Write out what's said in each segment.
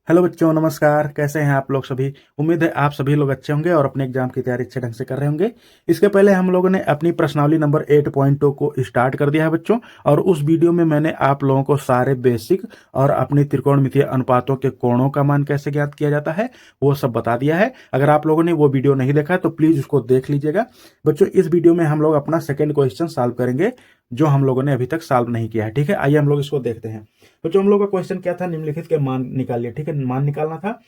Hello बच्चों, नमस्कार। कैसे हैं आप लोग सभी। उम्मीद है आप सभी लोग अच्छे होंगे और अपने एग्जाम की तैयारी अच्छे ढंग से कर रहे होंगे। इसके पहले हम लोगों ने अपनी प्रश्नावली नंबर 8.2 को स्टार्ट कर दिया है बच्चों, और उस वीडियो में मैंने आप लोगों को सारे बेसिक और अपनी त्रिकोणमितीय अनुपातों के कोणों का मान कैसे ज्ञात किया जाता है वो सब बता दिया है। अगर आप लोगों ने वो वीडियो नहीं देखा है तो प्लीज उसको देख लीजिएगा बच्चों। इस वीडियो में हम लोग अपना सेकेंड क्वेश्चन सॉल्व करेंगे जो हम लोगों ने अभी तक सॉल्व नहीं किया है। ठीक है, आइए हम लोग इसको देखते हैं। बच्चों हम लोग का क्वेश्चन क्या था, निम्नलिखित के मान निकालिए। ठीक है, मान निकालना था।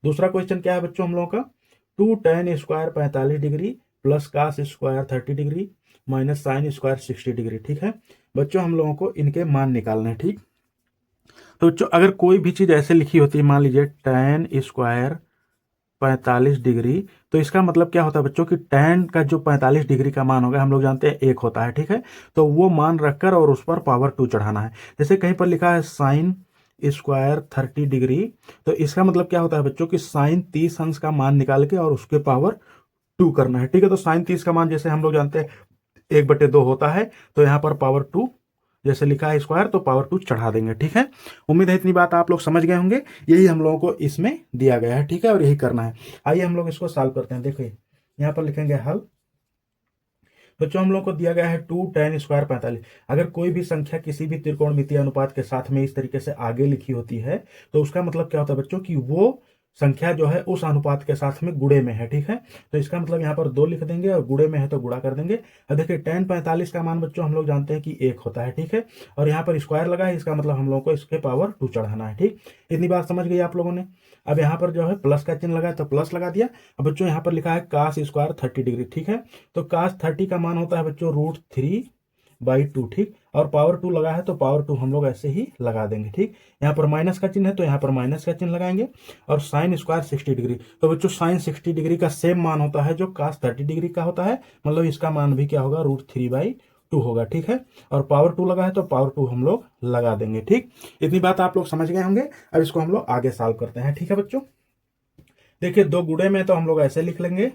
दूसरा क्वेश्चन क्या है बच्चों हम लोगों का, 2 tan² 45 degree plus cos square 30 degree minus sine square 60 degree. ठीक है बच्चों, हम लोगों को इनके मान निकालने हैं। ठीक, तो बच्चों अगर कोई भी चीज ऐसे लिखी होती है, मान लीजिए tan² 45 डिग्री, तो इसका मतलब क्या होता है बच्चों कि tan का जो 45 डिग्री का मान होगा हम लोग जानते हैं 1 होता है। ठीक है, तो वो मान रखकर और उस पर पावर 2 चढ़ाना है। जैसे कहीं पर लिखा है साइन स्क्वायर 30 डिग्री, तो इसका मतलब क्या होता है बच्चों कि साइन 30 अंश का मान निकाल के और उसके पावर 2 करना है। ठीक है, तो साइन 30 का मान जैसे हम लोग जानते हैं 1/2 होता है, तो यहाँ पर पावर 2 जैसे लिखा है स्क्वायर, तो पावर 2 चढ़ा देंगे। ठीक है, उम्मीद है इतनी बात आप लोग समझ गए होंगे। यही हम लोगों को इसमें दिया गया है। ठीक है, और यही करना है। आइए हम लोग इसको सॉल्व करते हैं। देखिए यहाँ पर लिखेंगे हल। बच्चों हम लोग को दिया गया है 2 tan² 45। अगर कोई भी संख्या किसी भी त्रिकोणमितीय अनुपात के साथ में इस तरीके से आगे लिखी होती है तो उसका मतलब क्या होता है बच्चों कि वो संख्या जो है उस अनुपात के साथ में गुणे में है। ठीक है, तो इसका मतलब यहाँ पर 2 लिख देंगे और गुणे में है तो गुणा कर देंगे। अब देखिए tan 45 का मान बच्चों हम लोग जानते हैं कि 1 होता है। ठीक है, और यहाँ पर स्क्वायर लगा है, इसका मतलब हम लोग को इसके पावर 2 चढ़ाना है। ठीक, इतनी बात समझ गई आप लोगों ने। अब यहाँ पर जो है प्लस का चिन्ह लगा है तो प्लस लगा दिया। अब बच्चों यहाँ पर लिखा है cos स्क्वायर 30 डिग्री। ठीक है, तो cos 30 का मान होता है बच्चों √3/2। ठीक, और पावर 2 लगा है तो पावर 2 हम लोग ऐसे ही लगा देंगे। ठीक, यहाँ पर माइनस का चिन्ह है तो यहाँ पर माइनस का चिन्ह लगाएंगे। और साइन स्क्वायर 60 डिग्री, तो बच्चों साइन 60 डिग्री का सेम मान होता है जो cos 30 डिग्री का होता है, मतलब इसका मान भी क्या होगा √3/2 होगा। ठीक है, और पावर 2 लगा है तो पावर 2 हम लोग लगा देंगे। ठीक, इतनी बात आप लोग समझ गए होंगे। अब इसको हम लोग आगे सॉल्व करते हैं। ठीक है बच्चों, देखिए 2 गुणे में तो हम लोग ऐसे लिख लेंगे,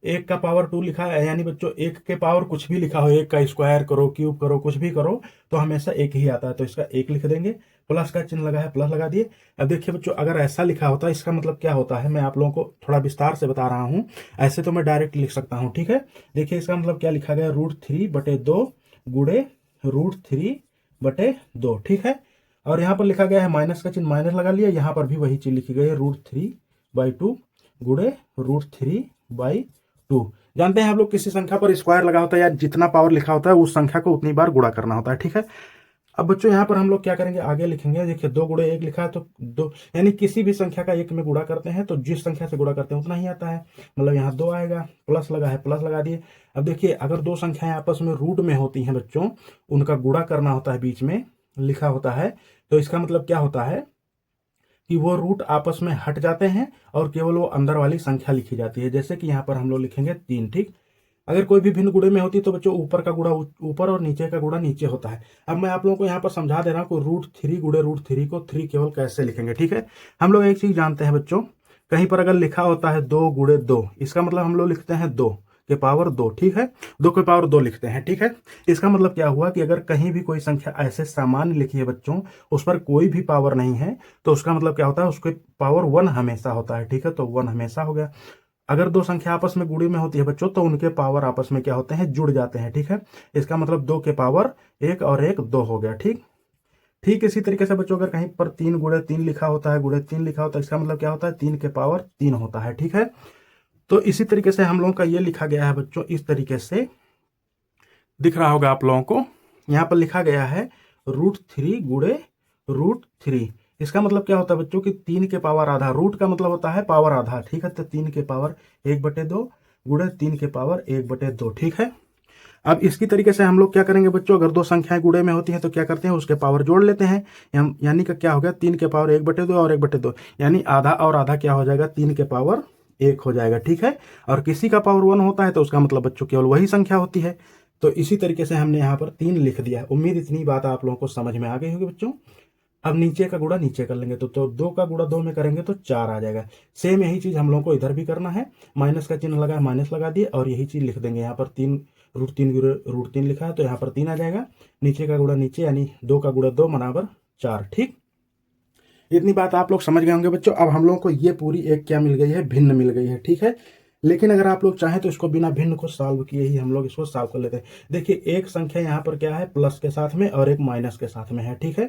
1 का पावर 2 लिखा है, यानी बच्चों 1 के पावर कुछ भी लिखा हो, 1 का स्क्वायर करो, क्यूब करो, कुछ भी करो तो हमेशा 1 ही आता है, तो इसका 1 लिख देंगे। प्लस का चिन्ह लगा है, प्लस लगा दिए। अब देखिए बच्चों अगर ऐसा लिखा होता है इसका मतलब क्या होता है, मैं आप लोगों को थोड़ा विस्तार से बता रहा हूं। ऐसे तो मैं डायरेक्ट लिख सकता हूं। ठीक है, देखिए इसका मतलब क्या लिखा गया, √3/2 गुणे √3/2। ठीक है, और यहाँ पर लिखा गया है माइनस का चिन्ह, माइनस लगा लिया। यहाँ पर भी वही चीज लिखी गई है, √3/2 गुणे √3/2। जानते हैं आप लोग किसी संख्या पर स्क्वायर लगा होता है या जितना पावर लिखा होता है उस संख्या को उतनी बार गुणा करना होता है। ठीक है, अब बच्चों यहाँ पर हम लोग क्या करेंगे, आगे लिखेंगे। देखिए 2 गुणे 1 लिखा है तो 2, यानी किसी भी संख्या का 1 में गुणा करते हैं तो जिस संख्या से गुणा करते हैं उतना ही आता है, मतलब यहाँ 2 आएगा। प्लस लगा है, प्लस लगा दिए। अब देखिए अगर 2 संख्याएं आपस में रूट में होती हैं बच्चों, उनका गुणा करना होता है, बीच में लिखा होता है, तो इसका मतलब क्या होता है कि वो रूट आपस में हट जाते हैं और केवल वो अंदर वाली संख्या लिखी जाती है। जैसे कि यहाँ पर हम लोग लिखेंगे 3। ठीक, अगर कोई भी भिन्न गुणे में होती तो बच्चों ऊपर का गुणा ऊपर और नीचे का गुणा नीचे होता है। अब मैं आप लोगों को यहाँ पर समझा दे रहा हूँ कि √3 गुणे √3 को 3 केवल कैसे लिखेंगे। ठीक है, हम लोग एक चीज जानते हैं बच्चों, कहीं पर अगर लिखा होता है 2 गुणे 2, इसका मतलब हम लोग लिखते हैं 2 के पावर 2। ठीक है, 2 के पावर 2 लिखते हैं। ठीक है, इसका मतलब क्या हुआ कि अगर कहीं भी कोई संख्या ऐसे सामान्य लिखी है बच्चों, उस पर कोई भी पावर नहीं है, तो उसका मतलब क्या होता है, उसके पावर 1 हमेशा होता है। ठीक है, तो 1 हमेशा हो गया। अगर 2 संख्या आपस में गुणी में होती है बच्चों तो उनके पावर आपस में क्या होते हैं, जुड़ जाते हैं। ठीक है, इसका मतलब 2 के पावर 1 और 1 2 हो गया। ठीक, ठीक इसी तरीके से बच्चों अगर कहीं पर 3 गुणे 3 लिखा होता है, गुणे 3 लिखा होता है, इसका मतलब क्या होता है, 3 के पावर 3 होता है। ठीक है, तो इसी तरीके से हम लोगों का ये लिखा गया है बच्चों, इस तरीके से दिख रहा होगा आप लोगों को। यहाँ पर लिखा गया है √3 गुणे √3। इसका मतलब क्या होता है बच्चों कि 3 के पावर आधा, रूट का मतलब होता है पावर आधा। ठीक है, तो 3 के पावर 1/2 गुणे 3 के पावर 1/2। ठीक है, अब इसकी तरीके से हम लोग क्या करेंगे बच्चों, अगर 2 संख्याएं गुणे में होती हैं तो क्या करते हैं, उसके पावर जोड़ लेते हैं। यानी कि क्या हो गया, 3 के पावर 1/2 और 1/2, यानी आधा और आधा क्या हो जाएगा, 3 के पावर 1 हो जाएगा। ठीक है, और किसी का पावर 1 होता है तो उसका मतलब बच्चों केवल वही संख्या होती है। तो इसी तरीके से हमने यहाँ पर 3 लिख दिया है। उम्मीद इतनी बात आप लोगों को समझ में आ गई होगी बच्चों। अब नीचे का गुणा नीचे कर लेंगे तो 2 का गुणा 2 में करेंगे तो 4 आ जाएगा। सेम यही चीज हम लोगों को इधर भी करना है। माइनस का चिन्ह लगा है, माइनस लगा दिए और यही चीज लिख देंगे। यहाँ पर 3 √3 √3 लिखा है तो यहाँ पर 3 आ जाएगा। नीचे का गुणा नीचे, यानी 2 का गुणा 2 बराबर 4। ठीक, इतनी बात आप लोग समझ गए होंगे बच्चों। अब हम लोगों को ये पूरी एक क्या मिल गई है, भिन्न मिल गई है, ठीक है। लेकिन अगर आप लोग चाहें तो इसको बिना भिन्न को सॉल्व किए ही हम लोग इसको सॉल्व कर लेते हैं। देखिए एक संख्या यहाँ पर क्या है, प्लस के साथ में और एक माइनस के साथ में है, ठीक है।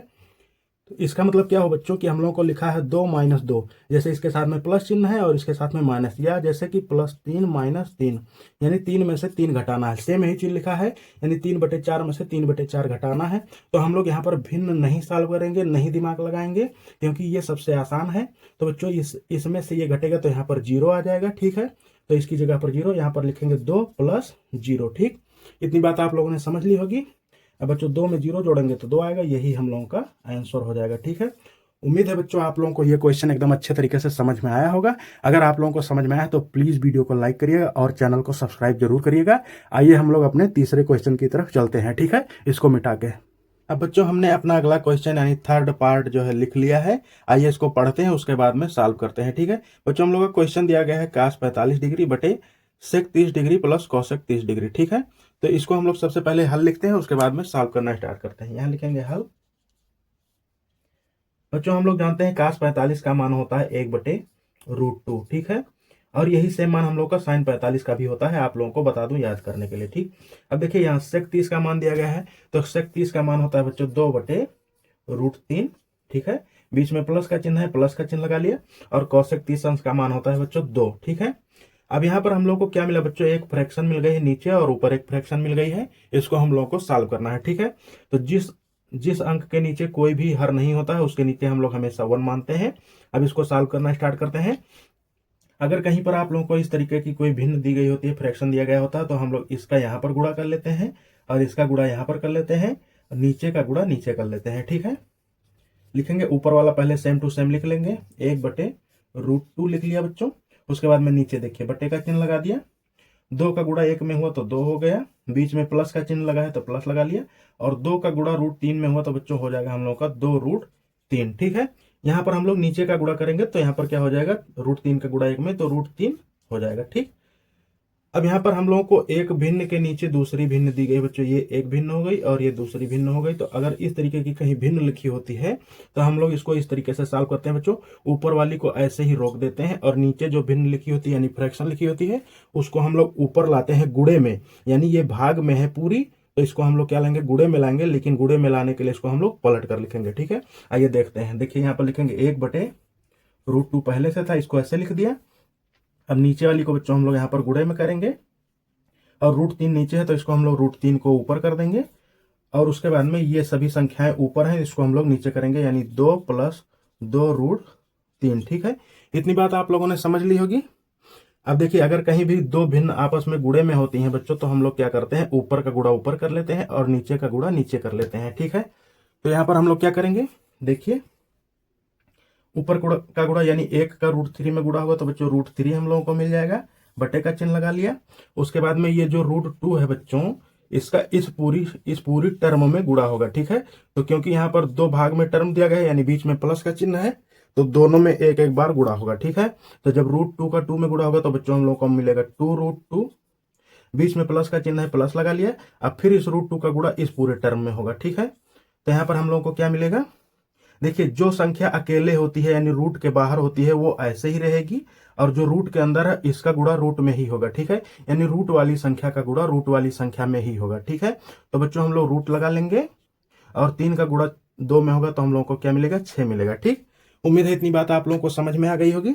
तो इसका मतलब क्या हो बच्चों कि हम लोगों को लिखा है 2 - 2, जैसे इसके साथ में प्लस चिन्ह है और इसके साथ में माइनस, या जैसे कि +3 - 3, यानी 3 में से 3 घटाना है। सेम यही चीज लिखा है, यानी 3/4 में से 3/4 घटाना है। तो हम लोग यहाँ पर भिन्न नहीं सॉल्व करेंगे, नहीं दिमाग लगाएंगे, क्योंकि ये सबसे आसान है। तो बच्चों इसमें से ये घटेगा तो यहाँ पर 0 आ जाएगा, ठीक है। तो इसकी जगह पर 0, यहाँ पर लिखेंगे 2 + 0, ठीक। इतनी बात आप लोगों ने समझ ली होगी। अब बच्चों 2 में 0 जोड़ेंगे तो 2 आएगा, यही हम लोगों का आंसर हो जाएगा, ठीक है। उम्मीद है बच्चों आप लोगों को ये क्वेश्चन एकदम अच्छे तरीके से समझ में आया होगा। अगर आप लोगों को समझ में आया तो प्लीज वीडियो को लाइक करिएगा और चैनल को सब्सक्राइब जरूर करिएगा। आइए हम लोग अपने तीसरे क्वेश्चन की तरफ चलते हैं, ठीक है, इसको मिटा के। अब बच्चों हमने अपना अगला क्वेश्चन यानी थर्ड पार्ट जो है लिख लिया है। आइए इसको पढ़ते हैं, उसके बाद में सॉल्व करते हैं, ठीक है। बच्चों हम लोग का क्वेश्चन दिया गया है cos 45 डिग्री बटे sec 30 degree plus cosec 30 degree, ठीक है। तो इसको हम लोग सबसे पहले हल लिखते हैं, उसके बाद में सॉल्व करना स्टार्ट करते हैं। यहाँ लिखेंगे हल। बच्चों हम लोग जानते हैं cos 45 का मान होता है 1/√2, ठीक है। और यही सेम मान हम लोग का sin 45 का भी होता है, आप लोगों को बता दूं याद करने के लिए, ठीक। अब देखिए यहाँ sec 30 का मान दिया गया है, तो sec 30 का मान होता है बच्चों 2/√3, ठीक है। बीच में प्लस का चिन्ह है, प्लस का चिन्ह लगा लिया। और cosec 30 अंश का मान होता है बच्चों 2, ठीक है। अब यहाँ पर हम लोग को क्या मिला बच्चों, एक फ्रैक्शन मिल गई है नीचे और ऊपर एक फ्रैक्शन मिल गई है। इसको हम लोगों को सॉल्व करना है, ठीक है। तो जिस अंक के नीचे कोई भी हर नहीं होता है उसके नीचे हम लोग हमेशा 1 मानते हैं। अब इसको सॉल्व करना स्टार्ट करते हैं। अगर कहीं पर आप लोगों को इस तरीके की कोई भिन्न दी गई होती है, फ्रैक्शन दिया गया होता है, तो हम लोग इसका यहाँ पर गुणा कर लेते हैं और इसका गुणा यहाँ पर कर लेते हैं, नीचे का गुणा नीचे कर लेते हैं, ठीक है। लिखेंगे ऊपर वाला पहले सेम टू सेम लिख लेंगे, 1/√2 लिख लिया बच्चों। उसके बाद में नीचे देखिए बट्टे का चिन्ह लगा दिया। 2 का गुणा 1 में हुआ तो 2 हो गया, बीच में प्लस का चिन्ह लगा है तो प्लस लगा लिया। और 2 का गुणा √3 में हुआ तो बच्चों हो जाएगा हम लोग का 2√3, ठीक है। यहाँ पर हम लोग नीचे का गुणा करेंगे तो यहाँ पर क्या हो जाएगा, √3 का गुणा 1 में तो √3 हो जाएगा, ठीक। अब यहाँ पर हम लोगों को एक भिन्न के नीचे दूसरी भिन्न दी गई बच्चों, ये एक भिन्न हो गई और ये दूसरी भिन्न हो गई। तो अगर इस तरीके की कहीं भिन्न लिखी होती है तो हम लोग इसको इस तरीके से सॉल्व करते हैं बच्चों, ऊपर वाली को ऐसे ही रोक देते हैं और नीचे जो भिन्न लिखी होती है यानी फ्रैक्शन लिखी होती है उसको हम लोग ऊपर लाते हैं गुणे में, यानी ये भाग में है पूरी, तो इसको हम लोग क्या लेंगे, गुणे में लाएंगे। लेकिन गुणे में लाने के लिए इसको हम लोग पलट कर लिखेंगे, ठीक है। आइए देखते हैं, देखिए यहाँ पर लिखेंगे 1/√2 पहले से था, इसको ऐसे लिख दिया। अब नीचे वाली को बच्चों हम लोग यहाँ पर गुणे में करेंगे और √3 नीचे है तो इसको हम लोग √3 को ऊपर कर देंगे। और उसके बाद में ये सभी संख्याएं ऊपर हैं, इसको हम लोग नीचे करेंगे, यानी 2 + 2√3, ठीक है। इतनी बात आप लोगों ने समझ ली होगी। अब देखिए अगर कहीं भी दो भिन्न आपस में गुणे में होती हैं बच्चों तो हम लोग क्या करते हैं, ऊपर का गुणा ऊपर कर लेते हैं और नीचे का गुणा नीचे कर लेते हैं, ठीक है। तो यहाँ पर हम लोग क्या करेंगे, देखिए ऊपर का गुणा यानी 1 का √3 में गुणा हुआ तो बच्चों √3 हम लोगों को मिल जाएगा, बटे का चिन्ह लगा लिया। उसके बाद में ये जो √2 है बच्चों, इसका इस पूरी टर्म में गुणा होगा, ठीक है। तो क्योंकि यहाँ पर 2 भाग में टर्म दिया गया है यानी बीच में प्लस का चिन्ह है तो दोनों में एक एक बार गुणा होगा, ठीक है। तो जब √2 का 2 में गुणा होगा तो बच्चों हम लोग को मिलेगा 2√2, बीच में प्लस का चिन्ह है, प्लस लगा लिया। अब फिर इस √2 का गुणा इस पूरे टर्म में होगा, ठीक है। तो यहाँ पर हम लोगों को क्या मिलेगा, देखिए जो संख्या अकेले होती है यानी रूट के बाहर होती है वो ऐसे ही रहेगी, और जो रूट के अंदर है इसका गुणा रूट में ही होगा, ठीक है। यानी रूट वाली संख्या का गुणा रूट वाली संख्या में ही होगा, ठीक है। तो बच्चों हम लोग रूट लगा लेंगे और 3 का गुणा 2 में होगा तो हम लोगों को क्या मिलेगा, 6 मिलेगा, ठीक। उम्मीद है इतनी बात आप लोगों को समझ में आ गई होगी।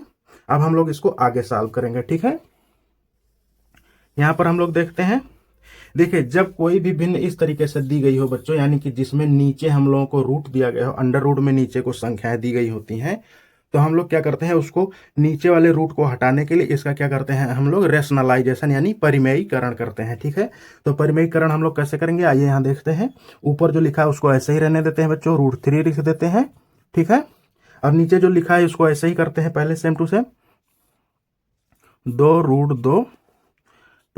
अब हम लोग इसको आगे सॉल्व करेंगे, ठीक है। यहां पर हम लोग देखते हैं, देखिए जब कोई भी भिन्न इस तरीके से दी गई हो बच्चों, यानी कि जिसमें नीचे हम लोगों को रूट दिया गया हो, अंडर रूट में नीचे को संख्याएं दी गई होती हैं, तो हम लोग क्या करते हैं, उसको नीचे वाले रूट को हटाने के लिए इसका क्या करते हैं, हम लोग रेशनलाइजेशन यानी परिमेयीकरण करते हैं, ठीक है। तो परिमेयीकरण हम लोग कैसे करेंगे, आइए यहाँ देखते हैं। ऊपर जो लिखा है उसको ऐसे ही रहने देते हैं बच्चों, √3 लिख देते हैं, ठीक है। और नीचे जो लिखा है उसको ऐसे ही करते हैं पहले, सेम टू सेम, 2√2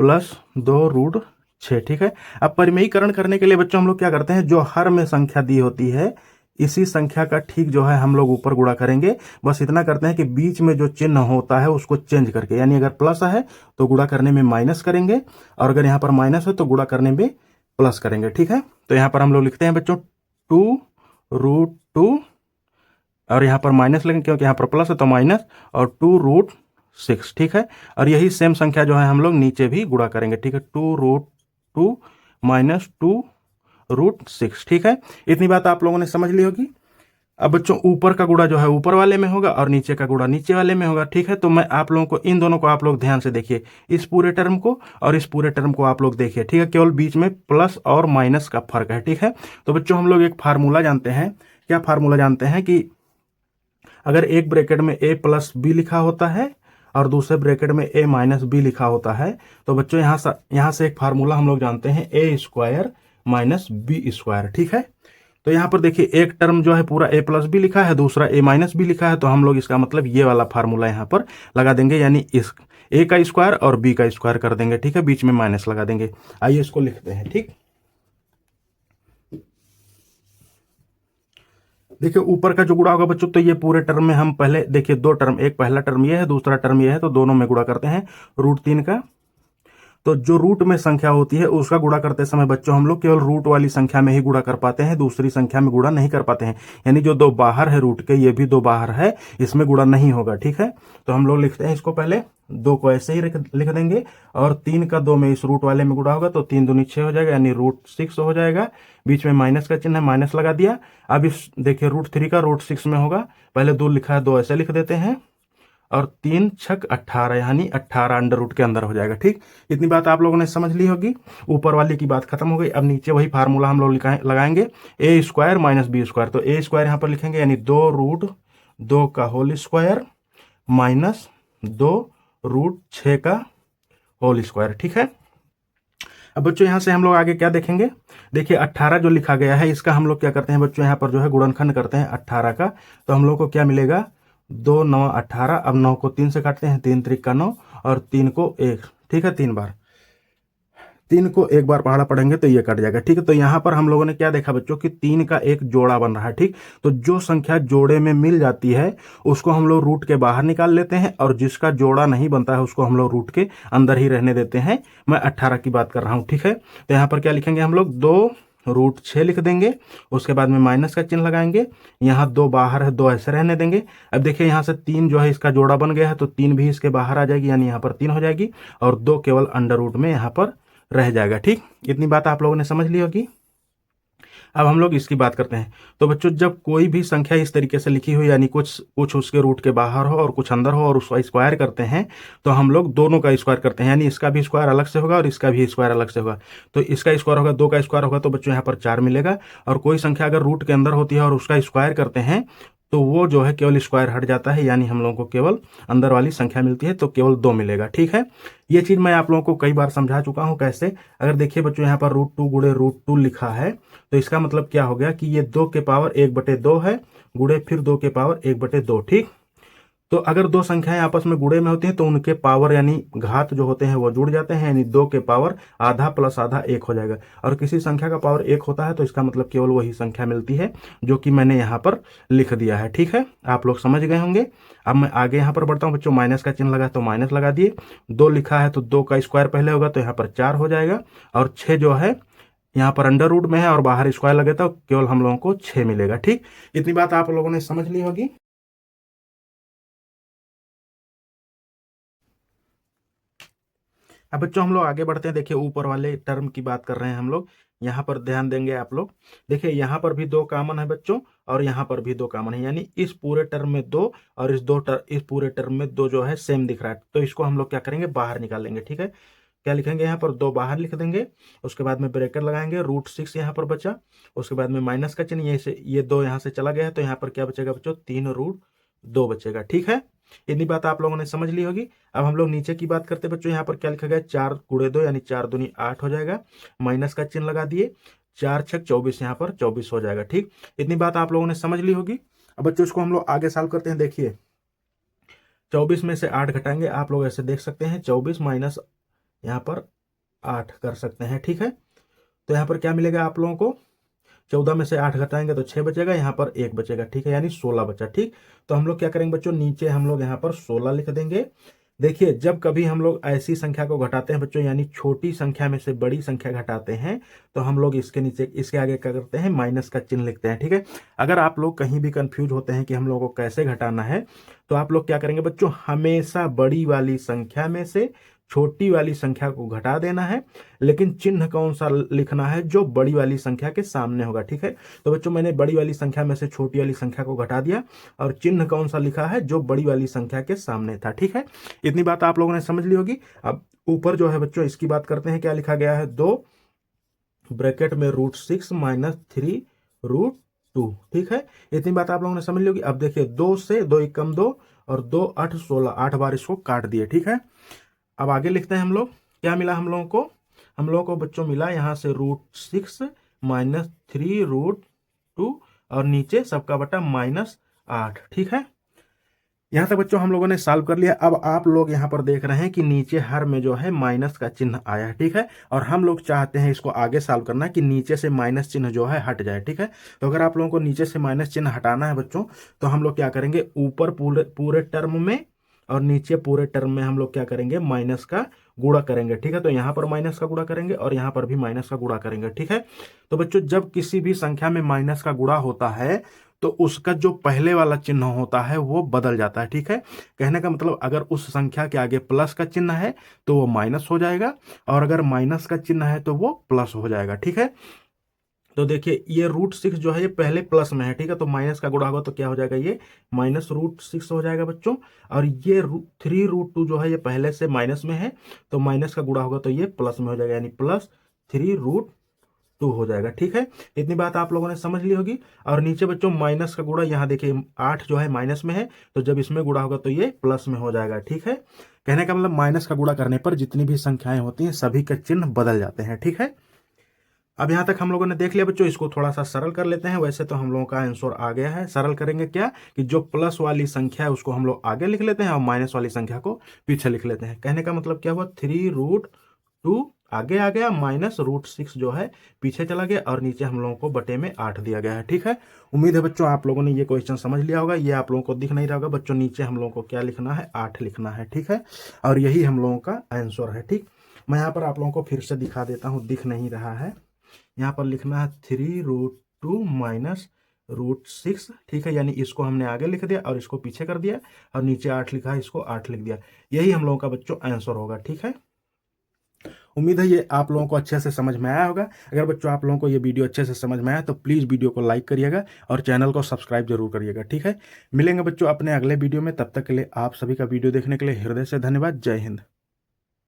+ 2√6, ठीक है। अब परिमेयीकरण करने के लिए बच्चों हम लोग क्या करते हैं, जो हर में संख्या दी होती है इसी संख्या का ठीक जो है हम लोग ऊपर गुणा करेंगे। बस इतना करते हैं कि बीच में जो चिन्ह होता है उसको चेंज करके, यानी अगर प्लस है तो गुणा करने में माइनस करेंगे, और अगर यहाँ पर माइनस है तो गुणा करने में प्लस करेंगे, ठीक है। तो यहाँ पर हम लोग लिखते हैं बच्चों 2√2 और यहाँ पर माइनस लेंगे क्योंकि यहाँ पर प्लस है तो माइनस, और 2√6, ठीक है। और यही सेम संख्या जो है हम लोग नीचे भी गुणा करेंगे, ठीक है। 2√2 माइनस 2√6, ठीक है। इतनी बात आप लोगों ने समझ ली होगी। अब बच्चों ऊपर का गुणा जो है ऊपर वाले में होगा और नीचे का गुणा नीचे वाले में होगा, ठीक है। तो मैं आप लोगों को इन दोनों को आप लोग ध्यान से देखिए, इस पूरे टर्म को और इस पूरे टर्म को आप लोग देखिए, ठीक है। केवल बीच में प्लस और माइनस का फर्क है, ठीक है। तो बच्चों हम लोग एक फार्मूला जानते हैं, क्या फार्मूला जानते हैं कि अगर एक ब्रैकेट में a प्लस बी लिखा होता है और दूसरे ब्रैकेट में a माइनस बी लिखा होता है, तो बच्चों यहाँ से एक फार्मूला हम लोग जानते हैं a square minus b square, ठीक है। तो यहाँ पर देखिए एक टर्म जो है पूरा a प्लस बी लिखा है, दूसरा a माइनस बी लिखा है, तो हम लोग इसका मतलब ये वाला फार्मूला यहाँ पर लगा देंगे, यानी इस a का स्क्वायर और b का स्क्वायर कर देंगे, ठीक है। बीच में माइनस लगा देंगे। आइए इसको लिखते हैं, ठीक। देखिए ऊपर का जो गुणा होगा बच्चों, तो ये पूरे टर्म में हम पहले देखिए दो टर्म, एक पहला टर्म ये है, दूसरा टर्म ये है, तो दोनों में गुणा करते हैं √3 का। तो जो रूट में संख्या होती है उसका गुणा करते समय बच्चों हम लोग केवल रूट वाली संख्या में ही गुणा कर पाते हैं, दूसरी संख्या में गुणा नहीं कर पाते हैं। यानी जो दो बाहर है रूट के, ये भी दो बाहर है, इसमें गुणा नहीं होगा, ठीक है। तो हम लोग लिखते हैं इसको, पहले दो को ऐसे ही लिख देंगे और 3 का 2 में इस रूट वाले में गुणा होगा, तो 3 दूनी 6 हो जाएगा, यानी √6 हो जाएगा। बीच में माइनस का चिन्ह है, माइनस लगा दिया। अब इस देखिए √3 का √6 में होगा, पहले 2 लिखा है, 2 ऐसे लिख देते हैं, और 3 छक 18, यानी 18 अंडर रूट के अंदर हो जाएगा, ठीक। इतनी बात आप लोगों ने समझ ली होगी। ऊपर वाली की बात खत्म हो गई। अब नीचे वही फार्मूला हम लोग लगाएंगे, a square minus b square. तो a स्क्वायर यहाँ पर लिखेंगे, यानी 2√2 का होल स्क्वायर माइनस 2√6 का होल स्क्वायर, ठीक है। अब बच्चों यहाँ से हम लोग आगे क्या देखेंगे, देखिए 18 जो लिखा गया है इसका हम लोग क्या करते हैं बच्चों, यहाँ पर जो है गुणनखंड करते हैं 18 का। तो हम लोग को क्या मिलेगा, 2 9 18। अब 9 को 3 से काटते हैं, 3 त्रिक का 9 और 3 को 1, ठीक है। 3 को एक बार पहाड़ा पढ़ेंगे तो ये कट जाएगा, ठीक है। तो यहाँ पर हम लोगों ने क्या देखा बच्चों कि 3 का एक जोड़ा बन रहा है, ठीक। तो जो संख्या जोड़े में मिल जाती है उसको हम लोग रूट के बाहर निकाल लेते हैं, और जिसका जोड़ा नहीं बनता है उसको हम लोग रूट के अंदर ही रहने देते हैं। मैं 18 की बात कर रहा हूँ, ठीक है। तो यहाँ पर क्या लिखेंगे हम लोग, 2√6 लिख देंगे, उसके बाद में माइनस का चिन्ह लगाएंगे, यहाँ 2 बाहर है, 2 ऐसे रहने देंगे। अब देखिए यहाँ से 3 जो है इसका जोड़ा बन गया है, तो 3 भी इसके बाहर आ जाएगी, यानी यहाँ पर 3 हो जाएगी, और 2 केवल अंडर रूट में यहाँ पर रह जाएगा, ठीक। इतनी बात आप लोगों ने समझ ली होगी। अब हम लोग इसकी बात करते हैं। तो बच्चों जब कोई भी संख्या इस तरीके से लिखी हुई, यानी कुछ उसके रूट के बाहर हो और कुछ अंदर हो, और उसका स्क्वायर करते हैं, तो हम लोग दोनों का स्क्वायर करते हैं, यानी इसका भी स्क्वायर अलग से होगा और इसका भी स्क्वायर अलग से होगा। तो इसका स्क्वायर होगा, 2 का स्क्वायर होगा, तो बच्चों यहाँ पर 4 मिलेगा। और कोई संख्या अगर रूट के अंदर होती है और उसका स्क्वायर करते हैं, तो वो जो है केवल स्क्वायर हट जाता है, यानी हम लोगों को केवल अंदर वाली संख्या मिलती है, तो केवल 2 मिलेगा, ठीक है। ये चीज मैं आप लोगों को कई बार समझा चुका हूं कैसे। अगर देखिए बच्चों यहाँ पर √2 गुणे √2 लिखा है, तो इसका मतलब क्या हो गया कि ये 2 के पावर 1/2 है, गुणे फिर 2 के पावर 1/2, ठीक। तो अगर दो संख्याएं आपस में गुणे में होती हैं तो उनके पावर यानी घात जो होते हैं वो जुड़ जाते हैं, यानी 2 के पावर आधा प्लस आधा 1 हो जाएगा। और किसी संख्या का पावर 1 होता है तो इसका मतलब केवल वही संख्या मिलती है जो कि मैंने यहाँ पर लिख दिया है, ठीक है। आप लोग समझ गए होंगे। अब मैं आगे यहाँ पर बढ़ता हूँ बच्चों, माइनस का चिन्ह लगा तो माइनस लगा दिए, 2 लिखा है तो 2 का स्क्वायर पहले होगा, तो यहाँ पर 4 हो जाएगा, और 6 जो है यहाँ पर अंडर रूट में है और बाहर स्क्वायर लगे तो केवल हम लोगों को 6 मिलेगा, ठीक। इतनी बात आप लोगों ने समझ ली होगी। अब बच्चों हम लोग आगे बढ़ते हैं। देखिए ऊपर वाले टर्म की बात कर रहे हैं हम लोग, यहाँ पर ध्यान देंगे आप लोग। देखिए यहाँ पर भी 2 कॉमन है बच्चों, और यहाँ पर भी 2 कॉमन है, यानी इस पूरे टर्म में 2 और इस पूरे टर्म में 2 जो है सेम दिख रहा है। तो इसको हम लोग क्या करेंगे, बाहर निकाल लेंगे, ठीक है। क्या लिखेंगे, यहाँ पर 2 बाहर लिख देंगे, उसके बाद में ब्रैकेट लगाएंगे, √6 यहाँ पर बचा, उसके बाद में माइनस का चिन्ह, ये 2 यहाँ से चला गया है, तो यहाँ पर क्या बचेगा बच्चों, 3√2 बचेगा, ठीक है। इतनी बात आप लोगों ने समझ ली होगी। अब हम लोग नीचे की बात करते हैं बच्चों, यहाँ पर क्या लिखा गया, 4 गुणे 2 यानी 4 दूनी 8 हो जाएगा, माइनस का चिन्ह लगा दिए, 4 छक 24, यहाँ पर 24 हो जाएगा, ठीक। इतनी बात आप लोगों ने समझ ली होगी। अब बच्चों इसको हम लोग आगे सॉल्व करते हैं। देखिए 24 में से 8 घटाएंगे, आप लोग ऐसे देख सकते हैं, 24 माइनस यहाँ पर 8 कर सकते हैं, ठीक है। तो यहाँ पर क्या मिलेगा आप लोगों को, 14 में से 8 घटाएंगे तो 6 बचेगा, यहाँ पर 1 बचेगा, ठीक है, यानी 16 बचा, ठीक। तो हम लोग क्या करेंगे बच्चों, नीचे हम लोग यहाँ पर 16 लिख देंगे, देखिए जब कभी हम लोग ऐसी संख्या को घटाते हैं बच्चों, यानी छोटी संख्या में से बड़ी संख्या घटाते हैं, तो हम लोग इसके नीचे इसके आगे क्या करते हैं, माइनस का चिन्ह लिखते हैं। ठीक है, अगर आप लोग कहीं भी कंफ्यूज होते हैं कि हम लोगों को कैसे घटाना है, तो आप लोग क्या करेंगे बच्चों, हमेशा बड़ी वाली संख्या में से छोटी वाली संख्या को घटा देना है, लेकिन चिन्ह कौन सा लिखना है, जो बड़ी वाली संख्या के सामने होगा। ठीक है, तो बच्चों मैंने बड़ी वाली संख्या में से छोटी वाली संख्या को घटा दिया, और चिन्ह कौन सा लिखा है, जो बड़ी वाली संख्या के सामने था। ठीक है, इतनी बात आप लोगों ने समझ ली होगी। अब ऊपर जो है बच्चों इसकी बात करते हैं, क्या लिखा गया है, 2 ब्रैकेट में √6 माइनस 3√2। ठीक है, इतनी बात आप लोगों ने समझ ली होगी। अब देखिए 2 से 2 एकम 2 और 2 8 16, 8 बार इसको काट दिए। ठीक है, अब आगे लिखते हैं हम लोग, क्या मिला हम लोगों को, हम लोगों को बच्चों मिला यहां से √6 माइनस 3√2 और नीचे सबका बटा -8। ठीक है, यहां तक बच्चों हम लोगों ने सॉल्व कर लिया। अब आप लोग यहां पर देख रहे हैं कि नीचे हर में जो है माइनस का चिन्ह आया है। ठीक है, और हम लोग चाहते हैं इसको आगे सॉल्व करना है कि नीचे से माइनस चिन्ह जो है हट जाए। ठीक है, तो अगर आप लोगों को नीचे से माइनस चिन्ह हटाना है बच्चों, तो हम लोग क्या करेंगे, ऊपर पूरे पूरे टर्म में और नीचे पूरे टर्म में हम लोग क्या करेंगे, माइनस का गुणा करेंगे। ठीक है, तो यहां पर माइनस का गुणा करेंगे और यहां पर भी माइनस का गुणा करेंगे। ठीक है, तो बच्चों जब किसी भी संख्या में माइनस का गुणा होता है, तो उसका जो पहले वाला चिन्ह होता है वो बदल जाता है। ठीक है, कहने का मतलब अगर उस संख्या के आगे प्लस का चिन्ह है तो वो माइनस हो जाएगा, और अगर माइनस का चिन्ह है तो वो प्लस हो जाएगा। ठीक है, तो देखिए ये √6 जो है ये पहले प्लस में है। ठीक है, तो माइनस का गुणा होगा तो क्या हो जाएगा, ये -√6 हो जाएगा बच्चों। और ये 3√2 जो है ये पहले से माइनस में है, तो माइनस का गुणा होगा तो ये प्लस में हो जाएगा, यानी +3√2 हो जाएगा। ठीक है, इतनी बात आप लोगों ने समझ ली होगी। और नीचे बच्चों माइनस का गुणा, यहाँ देखिए 8 जो है माइनस में है, तो जब इसमें गुणा होगा तो ये प्लस में हो जाएगा। ठीक है, कहने का मतलब माइनस का गुणा करने पर जितनी भी संख्याएं होती हैं सभी का चिन्ह बदल जाते हैं। ठीक है, अब यहां तक हम लोगों ने देख लिया बच्चों, इसको थोड़ा सा सरल कर लेते हैं। वैसे तो हम लोगों का आंसर आ गया है, सरल करेंगे क्या कि जो प्लस वाली संख्या है उसको हम लोग आगे लिख लेते हैं और माइनस वाली संख्या को पीछे लिख लेते हैं। कहने का मतलब क्या हुआ, 3√2 आगे आ गया, -√6 जो है पीछे चला गया, और नीचे हम लोगों को बटे में 8 दिया गया है। ठीक है, उम्मीद है बच्चों आप लोगों ने ये क्वेश्चन समझ लिया होगा। ये आप लोगों को दिख नहीं रहा होगा बच्चों, नीचे हम लोगों को क्या लिखना है, 8 लिखना है। ठीक है, और यही हम लोगों का आंसर है। ठीक, मैं यहाँ पर आप लोगों को फिर से दिखा देता हूँ, दिख नहीं रहा है, यहाँ पर लिखना है 3√2 माइनस √6। ठीक है, यानी इसको हमने आगे लिख दिया और इसको पीछे कर दिया, और नीचे 8 लिखा है, इसको 8 लिख दिया। यही हम लोगों का बच्चों आंसर होगा। ठीक है, उम्मीद है ये आप लोगों को अच्छे से समझ में आया होगा। अगर बच्चों आप लोगों को ये वीडियो अच्छे से समझ में आया तो प्लीज़ वीडियो को लाइक करिएगा और चैनल को सब्सक्राइब जरूर करिएगा। ठीक है, मिलेंगे बच्चों अपने अगले वीडियो में, तब तक के लिए आप सभी का वीडियो देखने के लिए हृदय से धन्यवाद। जय हिंद।